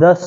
10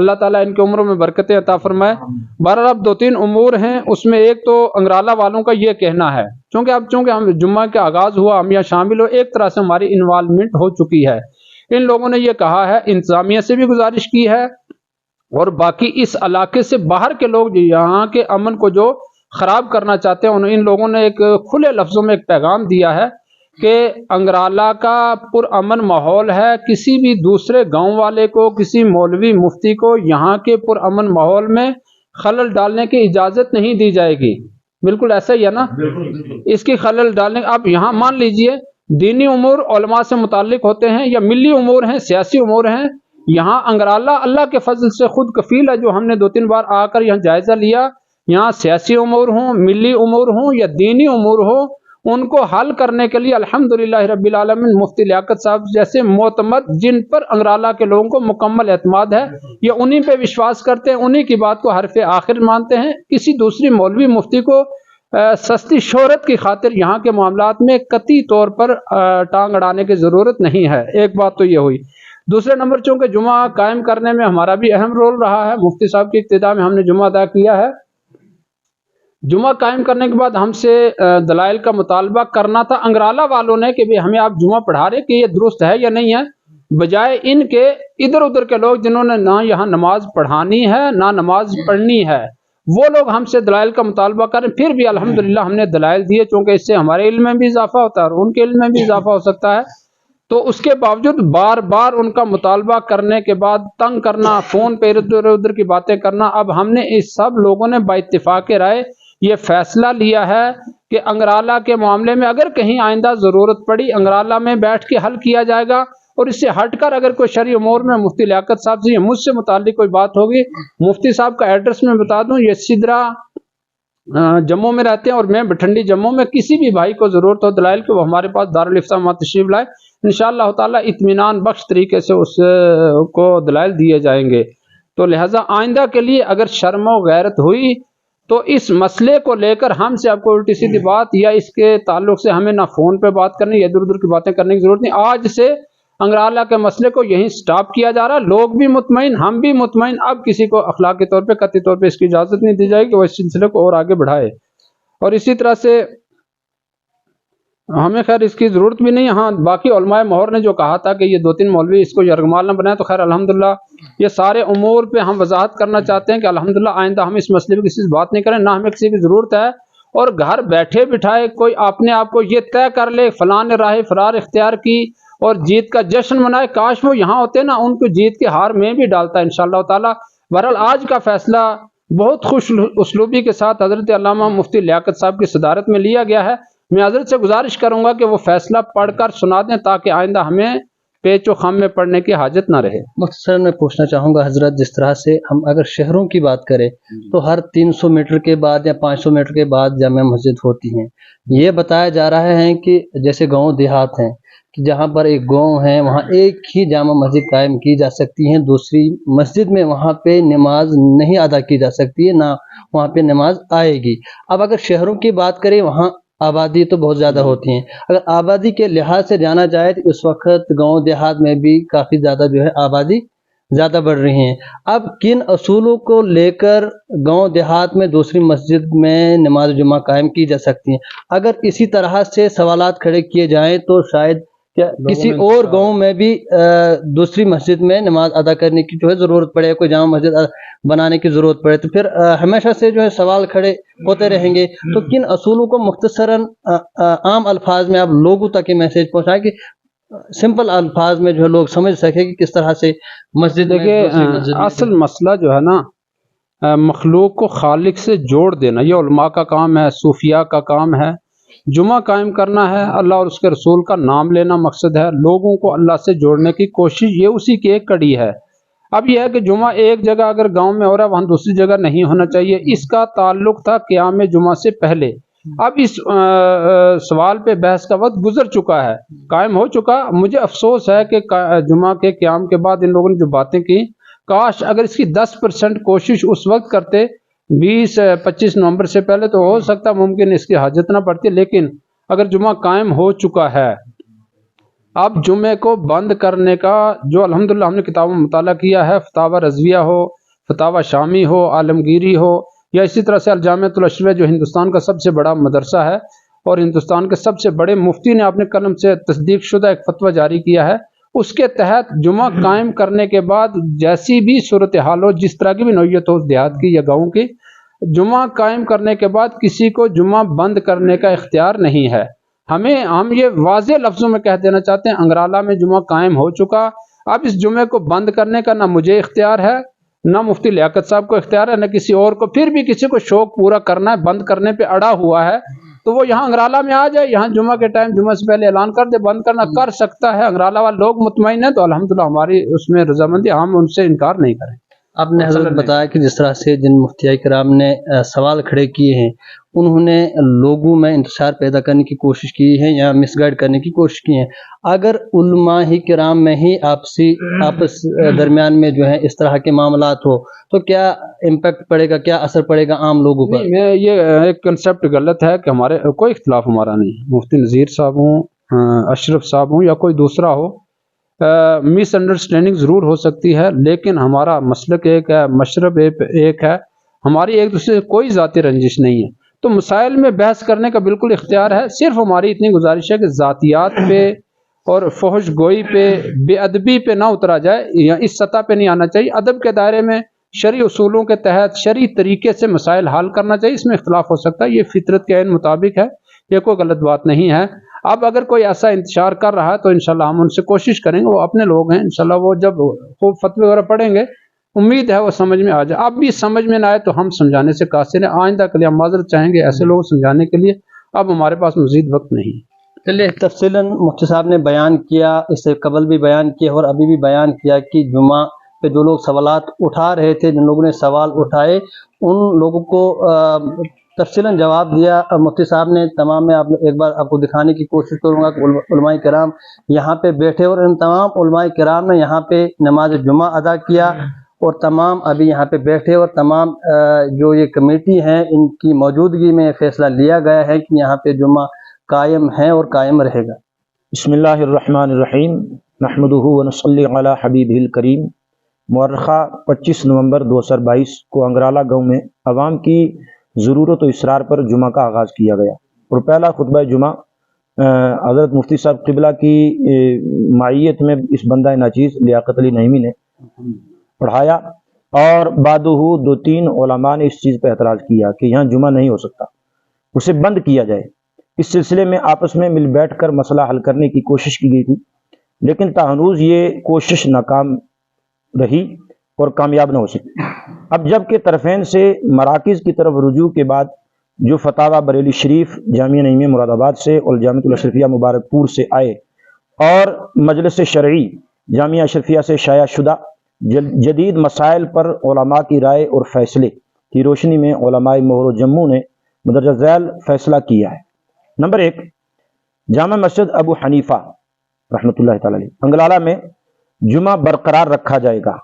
اللہ تعالیٰ ان کی عمروں میں برکتیں عطا فرمائے۔ بہرحال اب 2-3 امور ہیں، اس میں ایک تو انگرالہ والوں کا یہ کہنا ہے، چونکہ ہم جمعہ کے آغاز ہوا، ہم یہاں شامل ہو، ایک طرح سے ہماری انوالومنٹ ہو چکی ہے۔ ان لوگوں نے یہ کہا ہے، انتظامیہ سے بھی گزارش کی ہے اور باقی اس علاقے سے باہر کے لوگ یہاں کے امن کو جو خراب کرنا چاہتے ہیں، ان لوگوں نے ایک کھلے لفظوں میں ایک پیغام دیا ہے کہ انگرالہ کا پرامن ماحول ہے، کسی بھی دوسرے گاؤں والے کو، کسی مولوی مفتی کو یہاں کے پرامن ماحول میں خلل ڈالنے کی اجازت نہیں دی جائے گی۔ بالکل ایسا ہی ہے نا، اس کی خلل ڈالنے، آپ یہاں مان لیجئے دینی امور علماء سے متعلق ہوتے ہیں یا ملی امور ہیں، سیاسی امور ہیں، یہاں انگرالہ اللہ کے فضل سے خود کفیل ہے، جو ہم نے 2-3 بار آ کر یہاں جائزہ لیا، یہاں سیاسی امور ہوں، ملی امور ہوں یا دینی امور ہوں، ان کو حل کرنے کے لیے الحمدللہ رب العالمین مفتی لیاقت صاحب جیسے معتمد، جن پر انگرالہ کے لوگوں کو مکمل اعتماد ہے، یہ انہی پہ وشواس کرتے ہیں، انہی کی بات کو حرف آخر مانتے ہیں۔ کسی دوسری مولوی مفتی کو سستی شہرت کی خاطر یہاں کے معاملات میں قطعی طور پر ٹانگ اڑانے کی ضرورت نہیں ہے۔ ایک بات تو یہ ہوئی۔ دوسرے نمبر، چونکہ جمعہ قائم کرنے میں ہمارا بھی اہم رول رہا ہے، مفتی صاحب کی ابتدا میں ہم نے جمعہ ادا کیا ہے۔ جمعہ قائم کرنے کے بعد ہم سے دلائل کا مطالبہ کرنا تھا انگرالہ والوں نے کہ ہمیں آپ جمعہ پڑھا رہے کہ یہ درست ہے یا نہیں ہے، بجائے ان کے ادھر ادھر کے لوگ جنہوں نے نہ یہاں نماز پڑھانی ہے نہ نماز پڑھنی ہے، وہ لوگ ہم سے دلائل کا مطالبہ کریں۔ پھر بھی الحمدللہ ہم نے دلائل دیے، چونکہ اس سے ہمارے علم میں بھی اضافہ ہوتا ہے اور ان کے علم میں بھی اضافہ ہو سکتا ہے۔ تو اس کے باوجود بار بار ان کا مطالبہ کرنے کے بعد تنگ کرنا، فون پہ ادھر ادھر کی باتیں کرنا، اب ہم نے اس سب لوگوں نے با اتفاق رائے یہ فیصلہ لیا ہے کہ انگرالہ کے معاملے میں اگر کہیں آئندہ ضرورت پڑی، انگرالہ میں بیٹھ کے حل کیا جائے گا، اور اس سے ہٹ کر اگر کوئی شرعی امور میں مفتی لیاقت صاحب سے یا مجھ سے متعلق کوئی بات ہوگی، مفتی صاحب کا ایڈریس میں بتا دوں، یہ سدرا جموں میں رہتے ہیں اور میں بٹھنڈی جموں میں، کسی بھی بھائی کو ضرورت ہو دلائل کہ وہ ہمارے پاس دارالافتاء میں تشریف لائے، انشاءاللہ تعالی اطمینان بخش طریقے سے اس کو دلائل دیے جائیں گے۔ تو لہٰذا آئندہ کے لیے اگر شرم و غیرت ہوئی تو اس مسئلے کو لے کر ہم سے آپ کو الٹی سیدھی بات یا اس کے تعلق سے ہمیں نہ فون پہ بات کرنے یا ادھر ادھر کی باتیں کرنے کی ضرورت نہیں۔ آج سے انگرالہ کے مسئلے کو یہیں سٹاپ کیا جا رہا ہے، لوگ بھی مطمئن، ہم بھی مطمئن، اب کسی کو اخلاقی طور پہ قطعی طور پہ اس کی اجازت نہیں دی جائے گی کہ وہ اس سلسلے کو اور آگے بڑھائے۔ اور اسی طرح سے ہمیں خیر اس کی ضرورت بھی نہیں۔ ہاں باقی علماء ماہور نے جو کہا تھا کہ یہ 2-3 مولوی اس کو یرغمال نہ بنائے، تو خیر الحمدللہ یہ سارے امور پہ ہم وضاحت کرنا چاہتے ہیں کہ الحمدللہ آئندہ ہم اس مسئلے پہ کسی سے بات نہیں کریں، نہ ہمیں کسی کی ضرورت ہے۔ اور گھر بیٹھے بٹھائے کوئی اپنے آپ کو یہ طے کر لے فلاں نے راہ فرار اختیار کی اور جیت کا جشن منائے، کاش وہ یہاں ہوتے نا، ان کو جیت کے ہار میں بھی ڈالتا ہے انشاءاللہ تعالی۔ بہرحال آج کا فیصلہ بہت خوش اسلوبی کے ساتھ حضرت علامہ مفتی لیاقت صاحب کی صدارت میں لیا گیا ہے۔ میں حضرت سے گزارش کروں گا کہ وہ فیصلہ پڑھ کر سنا دیں تاکہ آئندہ ہمیں پیچ و خم میں پڑھنے کی حاجت نہ رہے۔ مختصر میں پوچھنا چاہوں گا حضرت، جس طرح سے ہم اگر شہروں کی بات کریں تو ہر 300 میٹر کے بعد یا 500 میٹر کے بعد جامع مسجد ہوتی ہیں، یہ بتایا جا رہا ہے کہ جیسے گاؤں دیہات ہیں کہ جہاں پر ایک گاؤں ہے وہاں ایک ہی جامع مسجد قائم کی جا سکتی ہیں، دوسری مسجد میں وہاں پہ نماز نہیں ادا کی جا سکتی ہے، نہ وہاں پہ نماز آئے گی۔ اب اگر شہروں کی بات کریں، وہاں آبادی تو بہت زیادہ ہوتی ہیں، اگر آبادی کے لحاظ سے جانا جائے تو اس وقت گاؤں دیہات میں بھی کافی زیادہ جو ہے آبادی زیادہ بڑھ رہی ہیں۔ اب کن اصولوں کو لے کر گاؤں دیہات میں دوسری مسجد میں نماز جمعہ قائم کی جا سکتی ہیں؟ اگر اسی طرح سے سوالات کھڑے کیے جائیں تو شاید کسی اور گاؤں میں بھی دوسری مسجد میں نماز ادا کرنے کی جو ہے ضرورت پڑے، کوئی جامع مسجد بنانے کی ضرورت پڑے، تو پھر ہمیشہ سے جو ہے سوال کھڑے ہوتے رہیں گے۔ تو کن اصولوں کو مختصراً عام الفاظ میں آپ لوگوں تک یہ میسج پہنچائیں کہ سمپل الفاظ میں جو ہے لوگ سمجھ سکے کہ کس طرح سے مسجد دیکھیں اصل مسئلہ جو ہے نا مخلوق کو خالق سے جوڑ دینا، یہ علماء کا کام ہے، صوفیاء کا کام ہے۔ جمعہ قائم کرنا ہے، اللہ اور اس کے رسول کا نام لینا مقصد ہے، لوگوں کو اللہ سے جوڑنے کی کوشش، یہ اسی کی ایک کڑی ہے۔ اب یہ ہے کہ جمعہ ایک جگہ اگر گاؤں میں ہو رہا ہے وہاں دوسری جگہ نہیں ہونا چاہیے، اس کا تعلق تھا قیام جمعہ سے پہلے۔ اب اس سوال پہ بحث کا وقت گزر چکا ہے، قائم ہو چکا۔ مجھے افسوس ہے کہ جمعہ کے قیام کے بعد ان لوگوں نے جو باتیں کی، کاش اگر اس کی 10% کوشش اس وقت کرتے 20-25 نومبر سے پہلے، تو ہو سکتا ممکن اس کی حاجت نہ پڑتی۔ لیکن اگر جمعہ قائم ہو چکا ہے، اب جمعے کو بند کرنے کا جو الحمدللہ ہم نے کتابوں میں مطالعہ کیا ہے، فتاوی رضویہ ہو فتاوی شامی ہو، عالمگیری ہو، یا اسی طرح سے الجامعۃ الاشرفیہ جو ہندوستان کا سب سے بڑا مدرسہ ہے اور ہندوستان کے سب سے بڑے مفتی نے اپنے قلم سے تصدیق شدہ ایک فتویٰ جاری کیا ہے، اس کے تحت جمعہ قائم کرنے کے بعد جیسی بھی صورتحال ہو، جس طرح کی بھی نوعیت ہو دیہات کی یا گاؤں کی، جمعہ قائم کرنے کے بعد کسی کو جمعہ بند کرنے کا اختیار نہیں ہے۔ ہم یہ واضح لفظوں میں کہہ دینا چاہتے ہیں، انگرالہ میں جمعہ قائم ہو چکا، اب اس جمعے کو بند کرنے کا نہ مجھے اختیار ہے، نہ مفتی لیاقت صاحب کو اختیار ہے، نہ کسی اور کو۔ پھر بھی کسی کو شوق پورا کرنا ہے، بند کرنے پہ اڑا ہوا ہے، تو وہ یہاں انگرالہ میں آ جائے، یہاں جمعہ کے ٹائم جمعہ سے پہلے اعلان کر دے، بند کرنا کر سکتا ہے۔ انگرالہ والے لوگ مطمئن ہیں تو الحمدللہ ہماری اس میں رضامندی، ہم ان سے انکار نہیں کریں۔ آپ نے حضرت بتایا کہ جس طرح سے جن مفتیاء کرام نے سوال کھڑے کیے ہیں، انہوں نے لوگوں میں انتشار پیدا کرنے کی کوشش کی ہے یا مس گائیڈ کرنے کی کوشش کی ہے۔ اگر علماء ہی کرام میں ہی آپس درمیان میں جو ہے اس طرح کے معاملات ہو تو کیا امپیکٹ پڑے گا، کیا اثر پڑے گا عام لوگوں پر؟ یہ ایک کنسپٹ غلط ہے کہ ہمارے کوئی اختلاف ہمارا نہیں، مفتی نذیر صاحب ہوں، اشرف صاحب ہوں یا کوئی دوسرا ہو، مس انڈرسٹینڈنگ ضرور ہو سکتی ہے، لیکن ہمارا مسلک ایک ہے، مشرب ایک ہے، ہماری ایک دوسرے سے کوئی ذاتی رنجش نہیں ہے، تو مسائل میں بحث کرنے کا بالکل اختیار ہے۔ صرف ہماری اتنی گزارش ہے کہ ذاتیات پہ اور فحش گوئی پہ، بے ادبی پہ نہ اترا جائے، یا اس سطح پہ نہیں آنا چاہیے۔ ادب کے دائرے میں شرعی اصولوں کے تحت شرعی طریقے سے مسائل حل کرنا چاہیے، اس میں اختلاف ہو سکتا ہے، یہ فطرت کے عین مطابق ہے، یہ کوئی غلط بات نہیں ہے۔ اب اگر کوئی ایسا انتشار کر رہا ہے تو انشاءاللہ ہم ان سے کوشش کریں گے، وہ اپنے لوگ ہیں، انشاءاللہ وہ جب خوب فتوے وغیرہ پڑھیں گے امید ہے وہ سمجھ میں آ جائے۔ اب بھی سمجھ میں نہ آئے تو ہم سمجھانے سے قاصر ہیں، آئندہ کے لیے ہم معذرت چاہیں گے ایسے لوگوں سمجھانے کے لیے، اب ہمارے پاس مزید وقت نہیں۔ چلیے، تفصیلاً مفتی صاحب نے بیان کیا، اس سے قبل بھی بیان کیا اور ابھی بھی بیان کیا کہ جمعہ پہ جو لوگ سوالات اٹھا رہے تھے، جن لوگوں نے سوال اٹھائے ان لوگوں کو تفصیلاً جواب دیا مفتی صاحب نے تمام۔ میں ایک بار آپ کو دکھانے کی کوشش کروں گا کہ علماء کرام یہاں پہ بیٹھے اور ان تمام علماء کرام نے یہاں پہ نماز جمعہ ادا کیا، اور تمام ابھی یہاں پہ بیٹھے، اور تمام جو یہ کمیٹی ہیں ان کی موجودگی میں فیصلہ لیا گیا ہے کہ یہاں پہ جمعہ قائم ہے اور قائم رہے گا۔ بسم اللہ الرحمن الرحیم، نحمدہ ونصلی علی حبیبہ الکریم۔ مورخہ 25 نومبر 2022 کو انگرالہ گاؤں میں عوام کی ضرورت و اصرار پر جمعہ کا آغاز کیا گیا، اور پہلا خطبہ جمعہ حضرت مفتی صاحب قبلہ کی معیت میں اس بندہ ناچیز لیاقت علی نعیمی نے پڑھایا، اور بعدہ 2-3 علماء نے اس چیز پہ اعتراض کیا کہ یہاں جمعہ نہیں ہو سکتا، اسے بند کیا جائے۔ اس سلسلے میں آپس میں مل بیٹھ کر مسئلہ حل کرنے کی کوشش کی گئی تھی، لیکن تاہنوز یہ کوشش ناکام رہی اور کامیاب نہ ہو سکی۔ اب جب کہ طرفین سے مراکز کی طرف رجوع کے بعد جو فتاوی بریلی شریف، جامعہ نعیمیہ مراد آباد سے اور جامعۃ الاشرفیہ مبارک پور سے آئے، اور مجلس شرعی جامعہ اشرفیہ سے شائع شدہ جدید مسائل پر علماء کی رائے اور فیصلے کی روشنی میں علماء مہر و جموں نے مندرجہ ذیل فیصلہ کیا ہے۔ نمبر 1، جامع مسجد ابو حنیفہ رحمۃ اللہ تعالی علیہ انگرالہ میں جمعہ برقرار رکھا جائے گا۔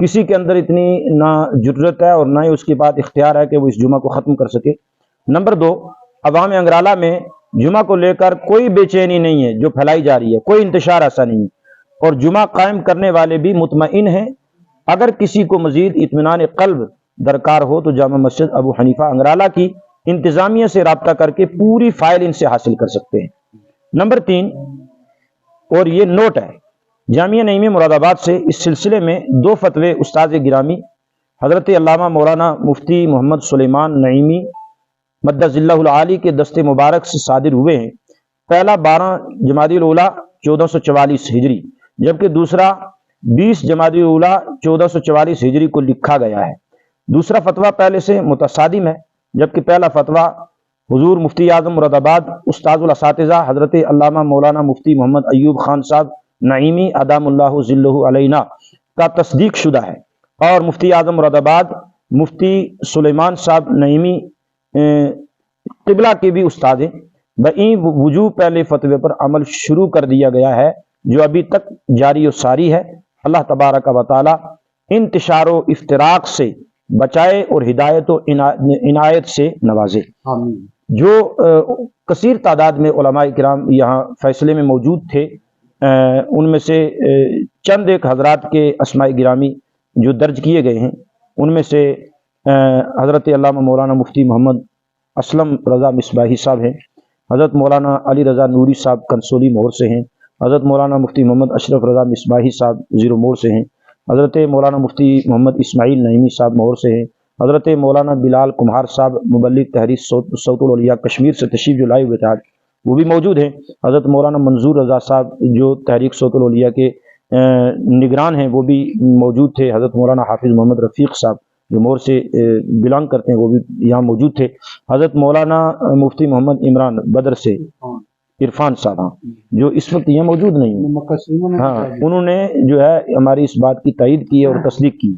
کسی کے اندر اتنی نہ جرت ہے اور نہ ہی اس کے بعد اختیار ہے کہ وہ اس جمعہ کو ختم کر سکے۔ نمبر 2، عوام انگرالہ میں جمعہ کو لے کر کوئی بے چینی نہیں ہے جو پھیلائی جا رہی ہے، کوئی انتشار ایسا نہیں ہے، اور جمعہ قائم کرنے والے بھی مطمئن ہیں۔ اگر کسی کو مزید اطمینان قلب درکار ہو تو جامع مسجد ابو حنیفہ انگرالہ کی انتظامیہ سے رابطہ کر کے پوری فائل ان سے حاصل کر سکتے ہیں۔ نمبر 3، اور یہ نوٹ ہے، جامعہ نعیمیہ مراد آباد سے اس سلسلے میں 2 فتوے استاد گرامی حضرت علامہ مولانا مفتی محمد سلیمان نعیمی مدظ اللہ العالی کے دست مبارک سے صادر ہوئے ہیں۔ پہلا 12 جمادی الاولیٰ 1444 ہجری، جبکہ دوسرا 20 جمادی الاولیٰ 1444 ہجری کو لکھا گیا ہے۔ دوسرا فتویٰ پہلے سے متصادم ہے، جبکہ پہلا فتویٰ حضور مفتی اعظم مراد آباد استاذ الاساتذہ حضرت علامہ مولانا مفتی محمد ایوب خان صاحب نعیمی ادام اللہ ظلہ علینا کا تصدیق شدہ ہے، اور مفتی اعظم مراد آباد مفتی سلیمان صاحب نعیمی قبلہ کے بھی استاد ہیں۔ بئیں وجوہ پہلے فتوے پر عمل شروع کر دیا گیا ہے جو ابھی تک جاری و ساری ہے۔ اللہ تبارک و تعالی انتشار و افتراق سے بچائے اور ہدایت و عنایت سے نوازے۔ جو کثیر تعداد میں علماء کرام یہاں فیصلے میں موجود تھے، ان میں سے چند ایک حضرات کے اسماء گرامی جو درج کیے گئے ہیں، ان میں سے حضرت علامہ مولانا مفتی محمد اسلم رضا مصباحی صاحب ہیں، حضرت مولانا علی رضا نوری صاحب کنسولی مہر سے ہیں، حضرت مولانا مفتی محمد اشرف رضا مصباحی صاحب زیرو موڑ سے ہیں، حضرت مولانا مفتی محمد اسماعیل نعیمی صاحب مہر سے ہیں، حضرت مولانا بلال کمہار صاحب مبلغ تحریر صوت الاولیاء کشمیر سے تشریف جو لائے ہوئے تھے وہ بھی موجود ہیں، حضرت مولانا منظور رضا صاحب جو تحریک صوت الاولیاء کے نگران ہیں وہ بھی موجود تھے، حضرت مولانا حافظ محمد رفیق صاحب جو مور سے بلانگ کرتے ہیں وہ بھی یہاں موجود تھے، حضرت مولانا مفتی محمد عمران بدر سے عرفان صاحب جو اس وقت یہاں موجود نہیں ہیں، ہاں انہوں نے جو ہے ہماری اس بات کی تائید کی اور تصدیق کی،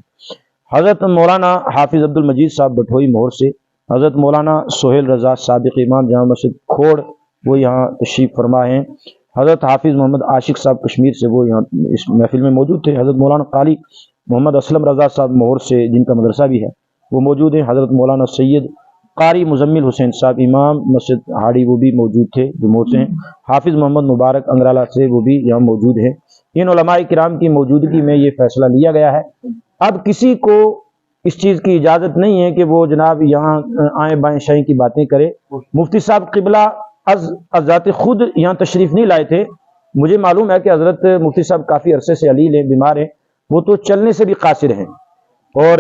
حضرت مولانا حافظ عبد المجید صاحب بٹھوئی مہر سے، حضرت مولانا سہیل رضا سابق امام جامع مسجد کھوڑ وہ یہاں تشریف فرما ہیں، حضرت حافظ محمد عاشق صاحب کشمیر سے وہ یہاں اس محفل میں موجود تھے، حضرت مولانا قاری محمد اسلم رضا صاحب مہر سے جن کا مدرسہ بھی ہے وہ موجود ہیں، حضرت مولانا سید قاری مزمل حسین صاحب امام مسجد ہاڑی وہ بھی موجود تھے جو مہر سے ہیں، حافظ محمد مبارک انگرالہ سے وہ بھی یہاں موجود ہیں۔ ان علماء کرام کی موجودگی میں یہ فیصلہ لیا گیا ہے، اب کسی کو اس چیز کی اجازت نہیں ہے کہ وہ جناب یہاں آئیں بائیں شائیں کی باتیں کرے۔ مفتی صاحب قبلہ از ذات خود یہاں تشریف نہیں لائے تھے، مجھے معلوم ہے کہ حضرت مفتی صاحب کافی عرصے سے علیل ہیں، بیمار ہیں، وہ تو چلنے سے بھی قاصر ہیں، اور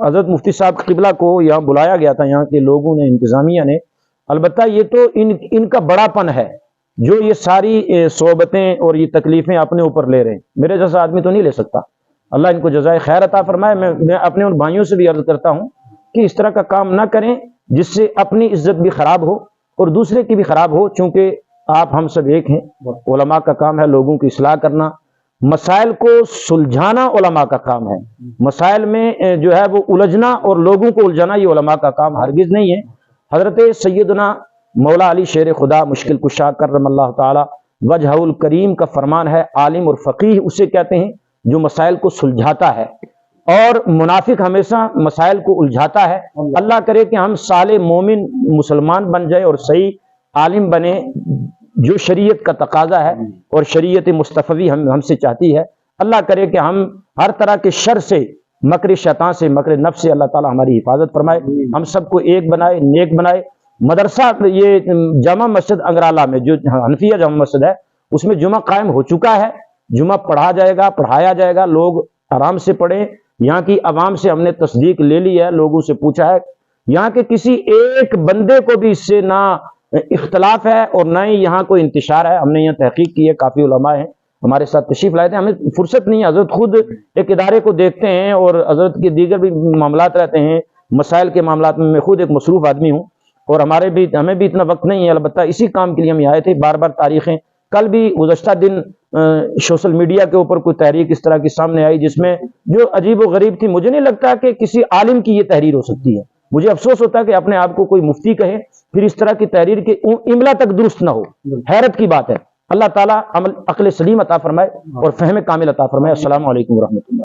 حضرت مفتی صاحب قبلہ کو یہاں بلایا گیا تھا، یہاں کے لوگوں نے انتظامیہ نے، البتہ یہ تو ان کا بڑا پن ہے جو یہ ساری صحبتیں اور یہ تکلیفیں اپنے اوپر لے رہے ہیں، میرے جیسا آدمی تو نہیں لے سکتا، اللہ ان کو جزائے خیر عطا فرمائے۔ میں اپنے ان بھائیوں سے بھی عرض کرتا ہوں کہ اس طرح کا کام نہ کریں جس سے اپنی عزت بھی خراب ہو اور دوسرے کی بھی خراب ہو، چونکہ آپ ہم سب ایک ہیں، علماء کا کام ہے لوگوں کی اصلاح کرنا، مسائل کو سلجھانا علماء کا کام ہے، مسائل میں جو ہے وہ الجھنا اور لوگوں کو الجھانا یہ علماء کا کام ہرگز نہیں ہے۔ حضرت سیدنا مولا علی شیر خدا مشکل کشا کرم اللہ تعالی وجہ الکریم کا فرمان ہے، عالم اور فقیہ اسے کہتے ہیں جو مسائل کو سلجھاتا ہے، اور منافق ہمیشہ مسائل کو الجھاتا ہے۔ اللہ کرے کہ ہم صالح مومن مسلمان بن جائے اور صحیح عالم بنے جو شریعت کا تقاضا ہے اور شریعت مصطفی ہم سے چاہتی ہے۔ اللہ کرے کہ ہم ہر طرح کے شر سے، مکر شیطان سے، مکر نفس سے اللہ تعالی ہماری حفاظت فرمائے، ہم سب کو ایک بنائے، نیک بنائے۔ مدرسہ یہ جامع مسجد انگرالہ میں جو حنفیہ جامع مسجد ہے اس میں جمعہ قائم ہو چکا ہے، جمعہ پڑھا جائے گا، پڑھایا جائے گا، لوگ آرام سے پڑھیں۔ یہاں کی عوام سے ہم نے تصدیق لے لی ہے، لوگوں سے پوچھا ہے، یہاں کے کسی ایک بندے کو بھی اس سے نہ اختلاف ہے اور نہ ہی یہاں کوئی انتشار ہے۔ ہم نے یہاں تحقیق کی ہے، کافی علماء ہیں ہمارے ساتھ تشریف لائے تھے، ہمیں فرصت نہیں ہے، حضرت خود ایک ادارے کو دیکھتے ہیں اور حضرت کے دیگر بھی معاملات رہتے ہیں، مسائل کے معاملات میں خود ایک مصروف آدمی ہوں اور ہمیں بھی اتنا وقت نہیں ہے، البتہ اسی کام کے لیے ہم آئے تھے۔ بار بار تاریخیں، کل بھی گزشتہ دن سوشل میڈیا کے اوپر کوئی تحریک اس طرح کی سامنے آئی جس میں جو عجیب و غریب تھی، مجھے نہیں لگتا کہ کسی عالم کی یہ تحریر ہو سکتی ہے، مجھے افسوس ہوتا ہے کہ اپنے آپ کو کوئی مفتی کہے پھر اس طرح کی تحریر کے املا تک درست نہ ہو، حیرت کی بات ہے۔ اللہ تعالیٰ عقل سلیم عطا فرمائے اور فہم کامل عطا فرمائے۔ السلام علیکم ورحمۃ اللہ۔